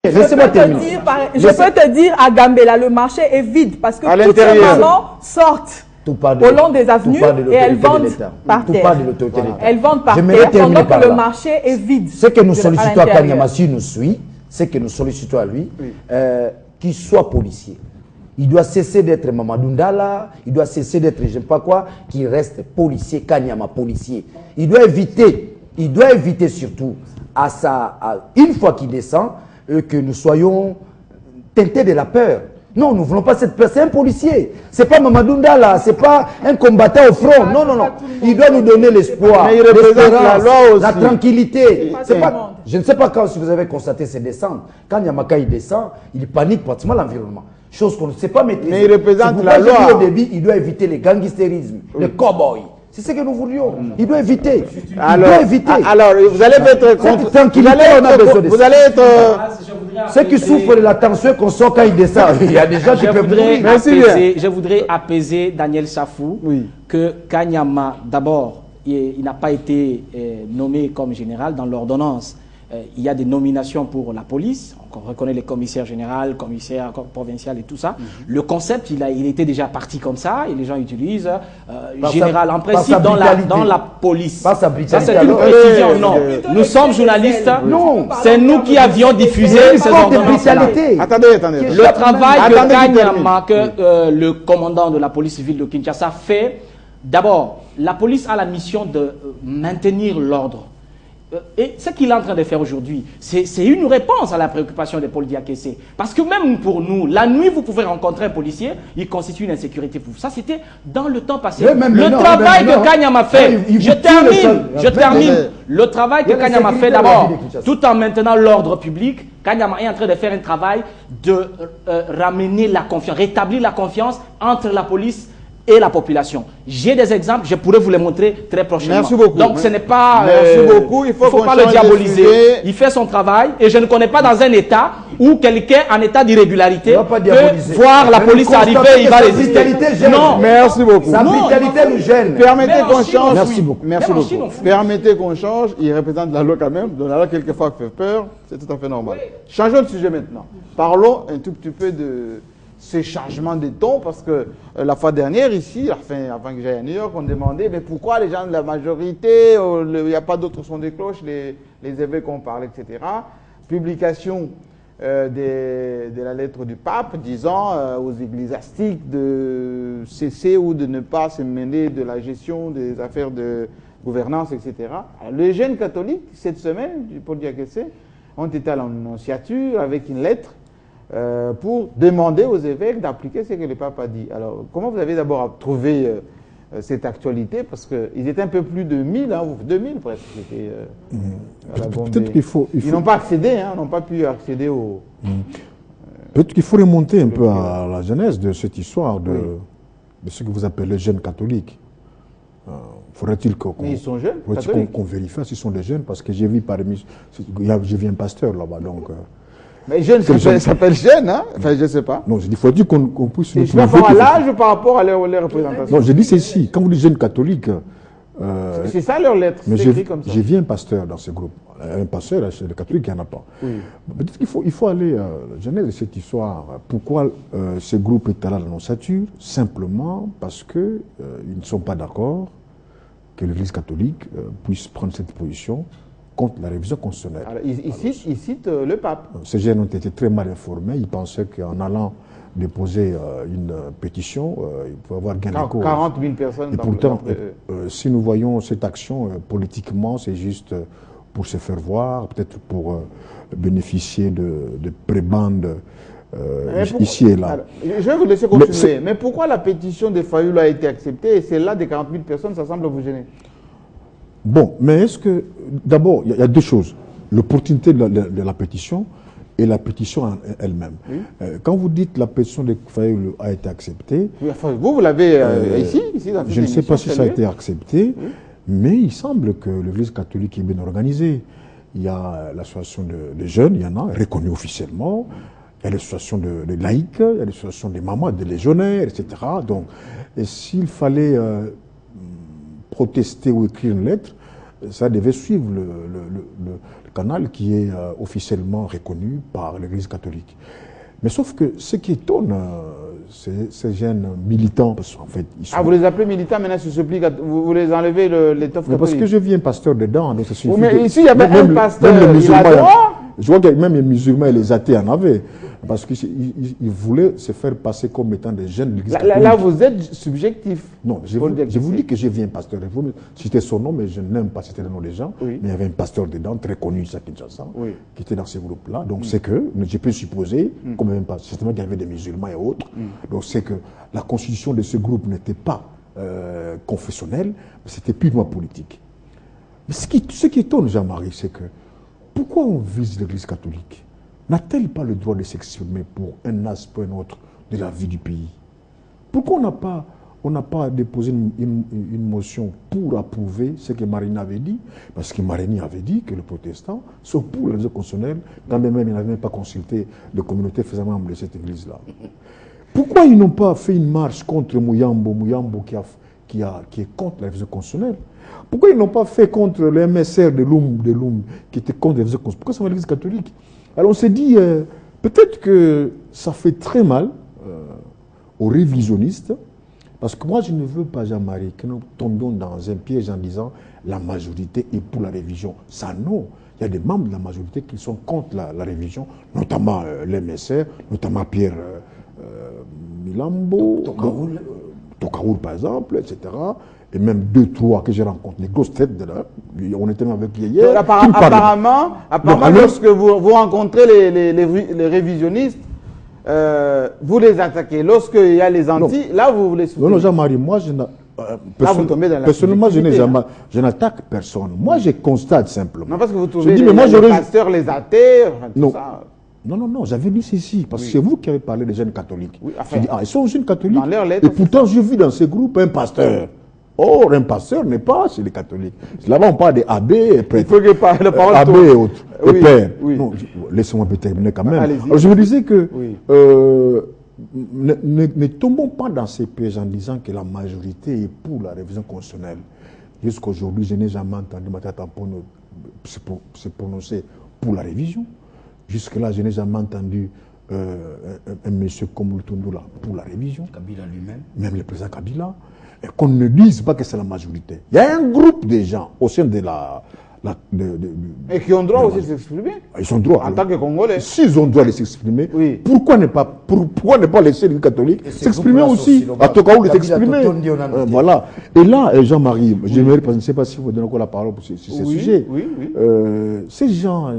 Laissez-moi terminer. Je peux te dire, à Gambela, le marché est vide parce que toutes ces mamans sortent au long des avenues et elles vendent par terre. Elles vendent par terre pendant que le marché est vide. Ce que nous sollicitons à Kanyama, si nous suit, c'est que nous sollicitons à lui, qu'il soit policier. Il doit cesser d'être Mamadou Ndala, il doit cesser d'être je ne sais pas quoi, qu'il reste policier, Kanyama policier. Il doit éviter surtout, une fois qu'il descend, que nous soyons teintés de la peur. Non, nous ne voulons pas cette peur. C'est un policier. Ce n'est pas Mamadou Ndala, ce n'est pas un combattant au front. Non, non, non. Il doit nous donner l'espoir, la tranquillité. Je ne sais pas quand, si vous avez constaté ses descentes. Quand Yamaka il descend, il panique pratiquement l'environnement. Chose qu'on ne sait pas maîtriser. Mais il représente la loi. Au début, il doit éviter les gangstérismes, les cow-boys. C'est ce que nous voulions. Il doit éviter. Alors, vous allez être contre. Vous allez être. Ceux qui souffrent de la tension qu'on sort quand il descend. Il y a des gens qui peuvent mourir. Je voudrais apaiser Daniel Safou que Kanyama, d'abord, il n'a pas été nommé comme général dans l'ordonnance. Il y a des nominations pour la police, on reconnaît les commissaires généraux, commissaires provinciaux et tout ça. Le concept, il était déjà parti comme ça et les gens utilisent général en principe dans la police. Ça c'est une précision, non. Nous sommes journalistes, c'est nous qui avions diffusé ces ordonnances-là. Attendez. Le travail que Kanyama, que le commandant de la police civile de Kinshasa fait, d'abord, la police a la mission de maintenir l'ordre. Et ce qu'il est en train de faire aujourd'hui, c'est une réponse à la préoccupation des Paul Diakessé. Parce que même pour nous, la nuit, vous pouvez rencontrer un policier, il constitue une insécurité pour vous. Ça, c'était dans le temps passé. Le travail que Kanyama fait, je termine. Le travail que Kanyama fait d'abord, tout en maintenant l'ordre public, Kanyama est en train de faire un travail de ramener la confiance, rétablir la confiance entre la police et la population. J'ai des exemples, je pourrais vous les montrer très prochainement. Merci beaucoup. Donc ce n'est pas... Merci beaucoup. Il faut pas le diaboliser. Il fait son travail et je ne connais pas dans un état où quelqu'un en état d'irrégularité peut voir la police arriver et il va résister. Non. Merci beaucoup. Sa vitalité nous gêne. Permettez qu'on change. Merci beaucoup. Merci beaucoup. Permettez qu'on change. Il représente la loi quand même. Donc la loi quelquefois fait peur. C'est tout à fait normal. Changeons de sujet maintenant. Parlons un tout petit peu de ces changements de ton, parce que la fois dernière ici, avant que j'aille à New York, on demandait mais pourquoi les gens de la majorité, il n'y a pas d'autres sons de cloche, les évêques ont parlé, etc. Publication de la lettre du pape disant aux ecclésiastiques de cesser ou de ne pas se mêler de la gestion des affaires de gouvernance, etc. Alors, les jeunes catholiques, cette semaine, Paul Diakessé, ont été à l'annonciature avec une lettre pour demander aux évêques d'appliquer ce que le pape a dit. Alors, comment vous avez d'abord trouvé cette actualité? Parce qu'ils étaient un peu plus de 1000, 2000 presque. Peut-être qu'il faut... Ils n'ont pas accédé, n'ont pas pu accéder au... Peut-être qu'il faut remonter un peu à la genèse de cette histoire de ce que vous appelez les jeunes catholiques. Faudrait-il qu'on vérifie s'ils sont des jeunes? Parce que j'ai vu parmi... J'ai vu un pasteur là-bas, donc... Mais jeune, ça s'appelle jeune, hein? Enfin, je ne sais pas. Non, il faut dire qu'on puisse... C'est par rapport à l'âge ou par rapport à leur représentation? Non, je dis ceci. Quand vous dites jeunes catholiques... c'est ça leur lettre, c'est écrit comme ça. J'ai vu un pasteur dans ce groupe. Un pasteur, le catholique, il n'y en a pas. Peut-être qu'il faut aller à la genèse de cette histoire. Pourquoi ce groupe est à l'annonciature? Simplement parce qu'ils ne sont pas d'accord que l'Église catholique puisse prendre cette position contre la révision constitutionnelle. Alors, il cite le pape. Ces jeunes ont été très mal informés. Ils pensaient qu'en allant déposer une pétition, il pouvait avoir gain de cause. 40 000 personnes. Et pourtant, si nous voyons cette action politiquement, c'est juste pour se faire voir, peut-être pour bénéficier de prébendes ici et là. Alors, je vais vous laisser continuer. Mais pourquoi la pétition de Fayoulou a été acceptée et celle-là des 40 000 personnes, ça semble vous gêner? Bon, mais est-ce que... D'abord, il y a deux choses. L'opportunité de la pétition et la pétition elle-même. Quand vous dites la pétition de Fayoulou a été acceptée... Oui, enfin, vous l'avez ici dans je ne sais pas si ça a été accepté, mais il semble que l'Église catholique est bien organisée. Il y a l'association des jeunes, il y en a, reconnue officiellement. Il y a l'association des laïcs, il y a l'association des mamans, des légionnaires, etc. Donc, s'il fallait... protester ou écrire une lettre, ça devait suivre le canal qui est officiellement reconnu par l'Église catholique. Mais sauf que ce qui étonne ces jeunes militants, parce qu'en fait... Ils sont... Ah, vous les appelez militants, maintenant ils se supplient, vous les enlevez l'étoffe catholique? Parce que je viens pasteur dedans, donc ça suffit. Mais ici, il y avait un pasteur, même les musulmans, il a droit. je vois que même les musulmans et les athées en avaient. Parce qu'ils voulaient se faire passer comme étant des jeunes de l'Église catholique. Là, vous êtes subjectif. Non, je vous dis que je viens pasteur. Vous me citez son nom, mais je n'aime pas citer le nom des gens. Oui. Mais il y avait un pasteur dedans, très connu, à Kinshasa, qui était dans ce groupe-là. Donc c'est que, je peux supposer, comme même pas, certainement qu'il y avait des musulmans et autres. Donc c'est que la constitution de ce groupe n'était pas confessionnelle, mais c'était purement politique. Mais ce qui étonne Jean-Marie, c'est que pourquoi on vise l'Église catholique? N'a-t-elle pas le droit de s'exprimer pour un aspect ou un autre de la vie du pays? Pourquoi on n'a pas déposé une motion pour approuver ce que Marine avait dit? Parce que Marine avait dit que les protestants sont pour la révision constitutionnelle, quand même ils n'avaient même pas consulté les communautés faisant membre de cette église-là. Pourquoi ils n'ont pas fait une marche contre Mouyambo qui est contre la révision constitutionnelle? Pourquoi ils n'ont pas fait contre le MSR de Loum qui était contre la révision constitutionnelle? Pourquoi c'est l'église catholique? Alors on s'est dit, peut-être que ça fait très mal aux révisionnistes, parce que moi je ne veux pas, Jean-Marie, que nous tombions dans un piège en disant la majorité est pour la révision. Ça non, il y a des membres de la majorité qui sont contre la révision, notamment l'MSR, notamment Pierre Milambo, Tokaroul par exemple, etc. Et même 2, 3 que j'ai rencontrés, les grosses têtes de là. On était même avec hier. Apparemment, lorsque vous rencontrez les révisionnistes, vous les attaquez. Lorsqu'il y a les anti, là vous les soutenez. Non, Jean-Marie, moi personnellement, je n'attaque personne. Moi, je constate simplement. Non, parce que vous trouvez les pasteurs, les athées, tout ça. Non, j'avais dit ceci, parce que c'est vous qui avez parlé des jeunes catholiques. Oui, j'ai dit, ils sont jeunes catholiques. Dans leurs lettres, et pourtant, je vis dans ce groupe un pasteur. Or, un pasteur n'est pas chez les catholiques. Là-bas, on parle des abbés et prêtres. Il faut que la parole abbés et autres, et pères. Oui. Non, laissez-moi terminer quand même. Alors, je me disais que ne tombons pas dans ces pièges en disant que la majorité est pour la révision constitutionnelle. Jusqu'à aujourd'hui, je n'ai jamais entendu Matata Tampono se prononcer pour la révision. Jusque-là, je n'ai jamais entendu un monsieur comme Lutundula pour la révision. Kabila lui-même. Même le président Kabila. Et qu'on ne dise pas que c'est la majorité. Il y a un groupe de gens au sein de et qui ont droit aussi de s'exprimer. Ils ont droit. En tant que Congolais. S'ils ont droit de s'exprimer, pourquoi ne pas laisser les catholiques s'exprimer aussi? À Tokaou de s'exprimer. Voilà. Et là, Jean-Marie, je ne sais pas si vous donnez encore la parole sur ce sujet. Ces gens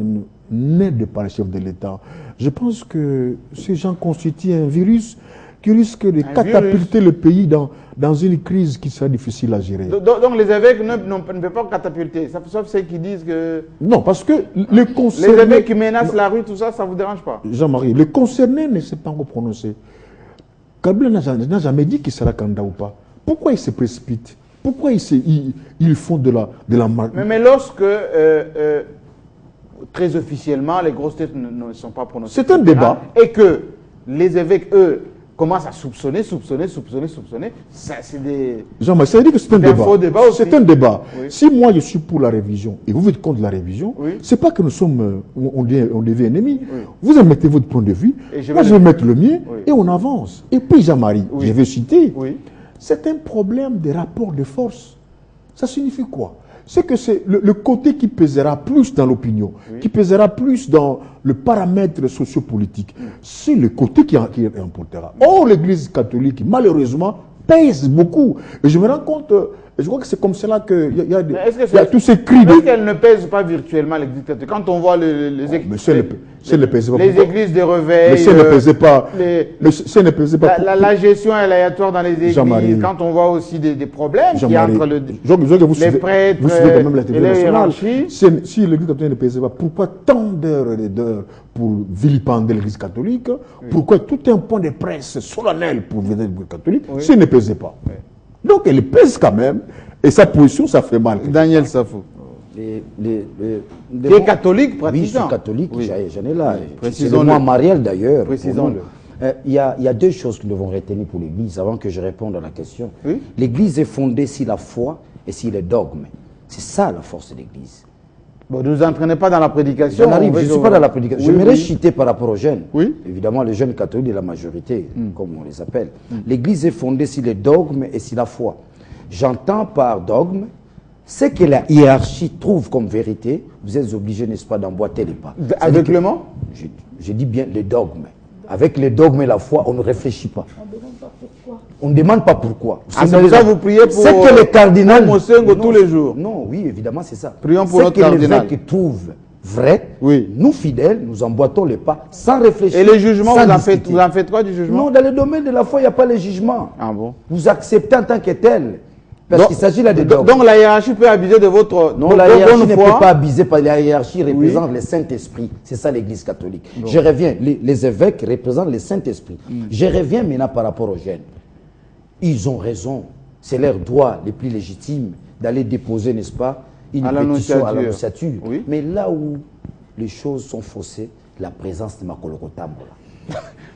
n'aident pas le chef de l'État. Je pense que ces gens constituent un virus qui risque de catapulter le pays dans une crise qui sera difficile à gérer. Donc les évêques ne peuvent pas catapulter, sauf ceux qui disent que... Non, parce que les concernés... Les évêques qui menacent la rue, tout ça, ça ne vous dérange pas? Jean-Marie, les concernés ne s'est pas encore prononcé. Kabila n'a jamais dit qu'il sera candidat ou pas. Pourquoi il se précipite? Pourquoi ils font de la marque? Mais lorsque, très officiellement, les grosses têtes ne sont pas prononcées... C'est un débat. Et que les évêques, eux, commence à soupçonner. C'est des... Jean-Marie, ça veut dire que c'est un débat. C'est un débat. Oui. Si moi je suis pour la révision et vous êtes contre la révision, c'est pas que nous sommes, on devient ennemis. Vous mettez votre point de vue, moi je vais mettre le mien et on avance. Et puis Jean-Marie, je vais citer, c'est un problème de rapport de force. Ça signifie quoi? C'est que c'est le côté qui pèsera plus dans l'opinion, qui pèsera plus dans le paramètre sociopolitique. C'est le côté qui emportera. Or, l'Église catholique, malheureusement, pèse beaucoup. Et je me rends compte, je crois que c'est comme cela qu'il y a tous ces cris. Est-ce qu'elle ne pèse pas virtuellement, l'Église catholique? Quand on voit les églises de réveil, mais ça ne pesait pas. Ça ne pesait pas. La gestion aléatoire dans les églises, quand on voit aussi des problèmes qui entre les prêtres quand même la et les hiérarchies. Si l'Église catholique ne pesait pas, pourquoi tant d'heures et d'heures pour vilipender l'Église catholique? Pourquoi tout un point de presse solennel pour venir de l'Église catholique? Si elle ne pesait pas. Donc elle pèse quand même, et sa position, ça fait mal. Daniel Safou. Qui est catholique, pratiquement. Oui, je suis catholique, j'en ai là. C'est le mois marial d'ailleurs. Précisons-le. Il y a deux choses que nous devons retenir pour l'Église avant que je réponde à la question. L'Église est fondée sur la foi et sur les dogmes. C'est ça la force de l'Église. Bon, ne nous entraînez pas dans la prédication. Je ne suis pas dans la prédication. Oui, J'aimerais citer par rapport aux jeunes. Oui. Évidemment, les jeunes catholiques de la majorité, comme on les appelle. L'Église est fondée sur les dogmes et sur la foi. J'entends par dogme ce que la hiérarchie trouve comme vérité. Vous êtes obligés, n'est-ce pas, d'emboîter les pas. Avec le mot? Je dis bien les dogmes. Avec les dogmes et la foi, on ne réfléchit pas. On ne demande pas pourquoi. C'est pour ça que vous priez pour c'est que le cardinal tous les jours. Non, oui, évidemment, c'est ça. Prions pour notre cardinal. Ce que l'évêque trouve vrai, oui. Nous fidèles, nous emboîtons les pas sans réfléchir. Et les jugements, vous en faites quoi du jugement? Non, dans le domaine de la foi, il n'y a pas le jugement. Ah bon? Vous acceptez en tant que tel. Parce qu'il s'agit là de dogmes. Donc la hiérarchie peut abuser de votre non, la hiérarchie ne peut pas abuser, parce que la hiérarchie représente le Saint-Esprit. C'est ça l'Église catholique. Bon. Je reviens, les évêques représentent le Saint-Esprit. Je reviens maintenant par rapport aux jeunes. Ils ont raison. C'est leur droit le plus légitime d'aller déposer, n'est-ce pas, une pétition à l'annonciature. Oui. Mais là où les choses sont faussées, la présence de Makolo Tambola.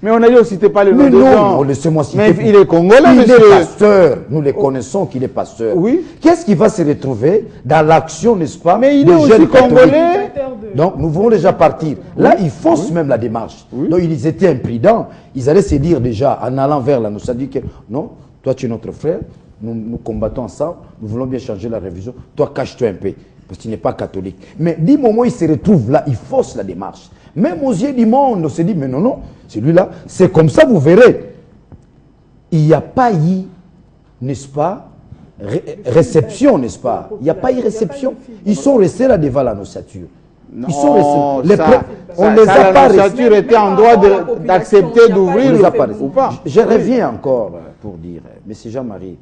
Mais on a dit, on ne citait pas le nom de non, laissez-moi citer. Mais il est congolais, monsieur. Il est pasteur. Nous les connaissons qu'il est pasteur. Oui. Qu'est-ce qui va se retrouver dans l'action, n'est-ce pas? Mais il est aussi congolais. Donc, nous voulons déjà partir. Là, ils faussent même la démarche. Oui. Donc, ils étaient imprudents. Ils allaient se dire déjà, en allant vers la nous, dit que non, toi, tu es notre frère. Nous combattons ensemble. Nous voulons bien changer la révision. Toi, cache-toi un peu. Parce qu'il n'est pas catholique. Mais du moment où il se retrouve là, il fausse la démarche. Même aux yeux du monde, on se dit, mais non, non, celui-là, c'est comme ça, vous verrez. Il n'y a pas eu, n'est-ce pas, réception, n'est-ce pas? Il n'y a pas eu réception. Ils sont restés là devant l'annonciature. Ils sont restés. On les a pas restés. L'annonciature était en droit d'accepter d'ouvrir ou pas. Je reviens encore pour dire, monsieur Jean-Marie,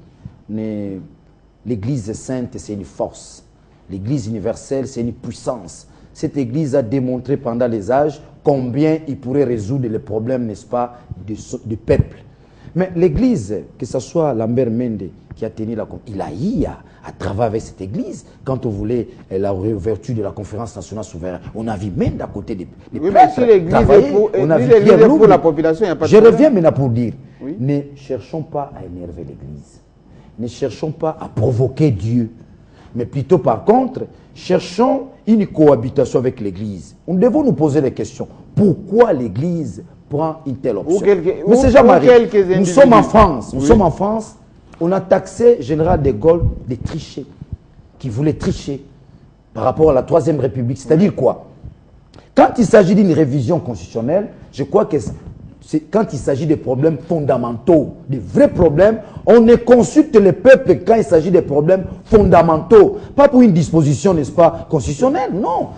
l'Église sainte, c'est une force. L'Église universelle, c'est une puissance. Cette Église a démontré pendant les âges combien il pourrait résoudre les problèmes, n'est-ce pas, du peuple. Mais l'Église, que ce soit Lambert Mende qui a tenu la conférence, il a eu à travailler avec cette Église quand on voulait la réouverture de la conférence nationale souveraine. On a vu même d'à côté des prêtres travailler. On a vu pour la population, il n'y a pas de Je reviens maintenant pour dire, ne cherchons pas à énerver l'Église. Ne cherchons pas à provoquer Dieu. Mais plutôt, par contre, cherchons une cohabitation avec l'Église. Nous devons nous poser des questions. Pourquoi l'Église prend une telle option? Monsieur Jean-Marie, nous sommes en France. Nous sommes en France. On a taxé Général de Gaulle de tricher, qui voulait tricher par rapport à la Troisième République. C'est-à-dire quoi? Quand il s'agit d'une révision constitutionnelle, je crois que quand il s'agit des problèmes fondamentaux, des vrais problèmes, on ne consulte le peuple quand il s'agit des problèmes fondamentaux. Pas pour une disposition, n'est-ce pas, constitutionnelle, non.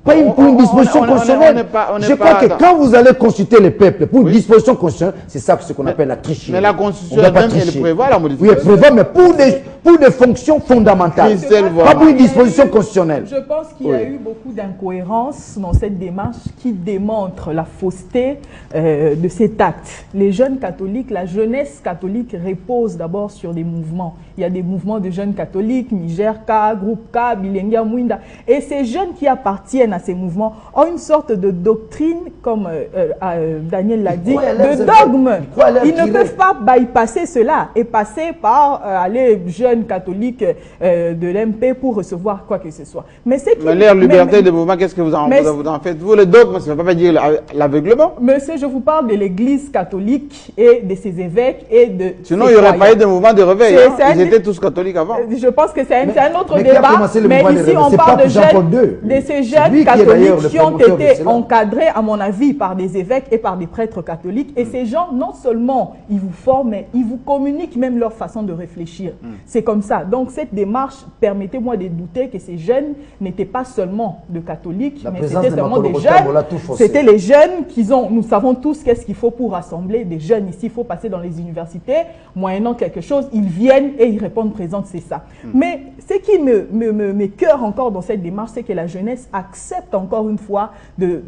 Pas pour une disposition constitutionnelle. Je crois que quand vous allez consulter le peuple pour une disposition constitutionnelle, c'est ça ce qu'on appelle la tricherie. Mais la Constitution même, elle prévoit la modification. Oui, elle prévoit, mais pour des fonctions fondamentales. Pas pour une disposition constitutionnelle. Je pense qu'il y a eu beaucoup d'incohérences dans cette démarche qui démontre la fausseté de cet acte. Les jeunes catholiques, la jeunesse catholique repose d'abord sur des mouvements. Il y a des mouvements de jeunes catholiques, Niger K, Groupe K, Bilengia Mwinda. Et ces jeunes qui appartiennent à ces mouvements ont une sorte de doctrine, comme Daniel l'a dit, de dogme. Ils ne peuvent pas bypasser cela et passer par aller jeunes catholiques de l'MP pour recevoir quoi que ce soit. Mais leur liberté de mouvement, qu'est-ce que vous en faites? Vous, le dogme, ça ne veut pas dire l'aveuglement? Monsieur, je vous parle de l'Église catholique et de ses évêques et de... Sinon, il n'y aurait pas eu de mouvement de réveil. Ils étaient tous catholiques avant. Je pense que c'est un autre débat. Mais ici, on parle de ces jeunes catholiques qui ont été encadrés, à mon avis, par des évêques et par des prêtres catholiques. Et ces gens, non seulement ils vous forment, mais ils vous communiquent même leur façon de réfléchir. C'est comme ça. Donc, cette démarche, permettez-moi de douter que ces jeunes n'étaient pas seulement de catholiques, mais c'était seulement des jeunes. C'était les jeunes qui ont, nous savons tous qu'est-ce qu'il faut pour rassembler des jeunes ici. Il faut passer dans les universités, moyennant quelque chose, ils viennent et ils répondent présents, c'est ça. Mais ce qui me cœure encore dans cette démarche, c'est que la jeunesse accepte encore une fois de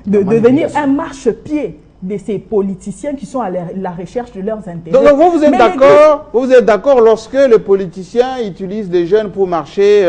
devenir un marchepied de ces politiciens qui sont à la recherche de leurs intérêts. Donc vous êtes d'accord lorsque les politiciens utilisent des jeunes pour marcher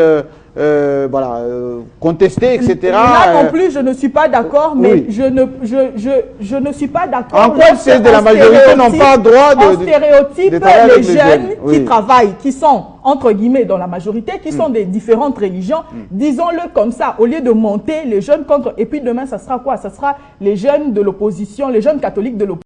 contester, etc. Là non plus, je ne suis pas d'accord, mais oui. je ne suis pas d'accord. En quoi c'est de la majorité n'ont pas droit de stéréotype les jeunes qui travaillent, qui sont entre guillemets dans la majorité, qui sont des différentes religions, disons-le comme ça, au lieu de monter les jeunes contre, et puis demain ça sera quoi? Ça sera les jeunes de l'opposition, les jeunes catholiques de l'opposition.